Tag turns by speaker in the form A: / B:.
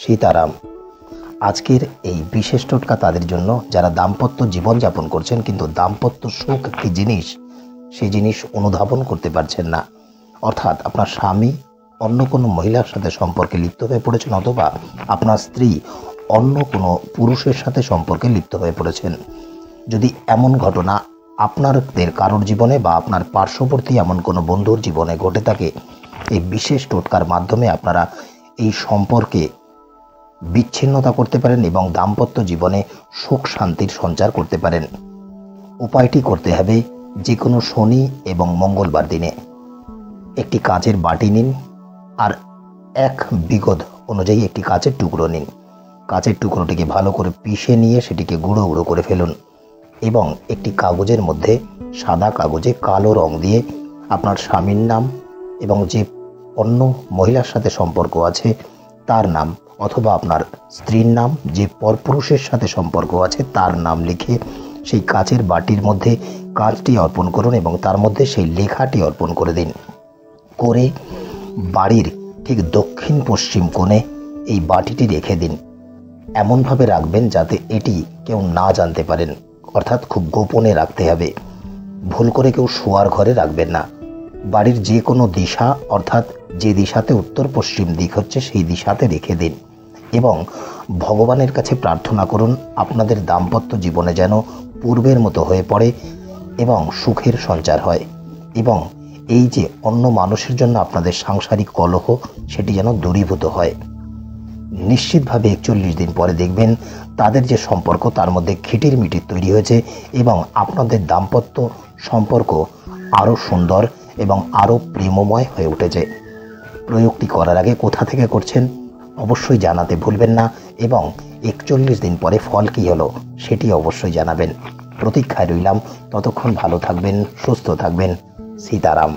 A: সীতারাম। আজকের এই বিশেষ টোটকা তাদের জন্য যারা দাম্পত্য জীবনযাপন করছেন কিন্তু দাম্পত্য সুখ একটি জিনিস, সেই জিনিস অনুধাবন করতে পারছেন না। অর্থাৎ আপনার স্বামী অন্য কোনো মহিলার সাথে সম্পর্কে লিপ্ত হয়ে পড়েছেন, অথবা আপনার স্ত্রী অন্য কোনো পুরুষের সাথে সম্পর্কে লিপ্ত হয়ে পড়েছেন। যদি এমন ঘটনা আপনাদের কারোর জীবনে বা আপনার পার্শ্ববর্তী এমন কোনো বন্ধুর জীবনে ঘটে থাকে, এই বিশেষ টোটকার মাধ্যমে আপনারা এই সম্পর্কে বিচ্ছিন্নতা করতে পারেন এবং দাম্পত্য জীবনে সুখ শান্তির সঞ্চার করতে পারেন। উপায়টি করতে হবে যে কোনো শনি এবং মঙ্গলবার দিনে। একটি কাচের বাটি নিন আর এক বিগত অনুযায়ী একটি কাচের টুকরো নিন। কাচের টুকরোটিকে ভালো করে পিষে নিয়ে সেটিকে গুঁড়ো গুঁড়ো করে ফেলুন এবং একটি কাগজের মধ্যে সাদা কাগজে কালো রং দিয়ে আপনার স্বামীর নাম এবং যে অন্য মহিলার সাথে সম্পর্ক আছে তার নাম, অথবা আপনার স্ত্রীর নাম, যে পরপুরুষের সাথে সম্পর্ক আছে তার নাম লিখে সেই কাচের বাটির মধ্যে কাচটি অর্পণ করুন এবং তার মধ্যে সেই লেখাটি অর্পণ করে দিন। করে বাড়ির ঠিক দক্ষিণ পশ্চিম কোণে এই বাটিটি রেখে দিন। এমনভাবে রাখবেন যাতে এটি কেউ না জানতে পারেন, অর্থাৎ খুব গোপনে রাখতে হবে। ভুল করে কেউ শোয়ার ঘরে রাখবেন না। বাড়ির যে কোনো দিশা, অর্থাৎ যে দিশাতে উত্তর পশ্চিম দিক হচ্ছে সেই দিশাতে রেখে দিন এবং ভগবানের কাছে প্রার্থনা করুন আপনাদের দাম্পত্য জীবনে যেন পূর্বের মতো হয়ে পড়ে এবং সুখের সঞ্চার হয়, এবং এই যে অন্য মানুষের জন্য আপনাদের সাংসারিক কলহ সেটি যেন দূরীভূত হয়। নিশ্চিতভাবে 41 দিন পরে দেখবেন তাদের যে সম্পর্ক তার মধ্যে খিটির মিটির তৈরি হয়েছে এবং আপনাদের দাম্পত্য সম্পর্ক আরও সুন্দর এবং আরও প্রেমময় হয়ে উঠেছে। প্রয়োগটি করার আগে কোথা থেকে করছেন অবশ্যই জানাতে ভুলবেন না এবং 41 দিন পরে ফল কী হলো সেটি অবশ্যই জানাবেন। প্রতীক্ষায় রইলাম। ততক্ষণ ভালো থাকবেন, সুস্থ থাকবেন। সীতারাম।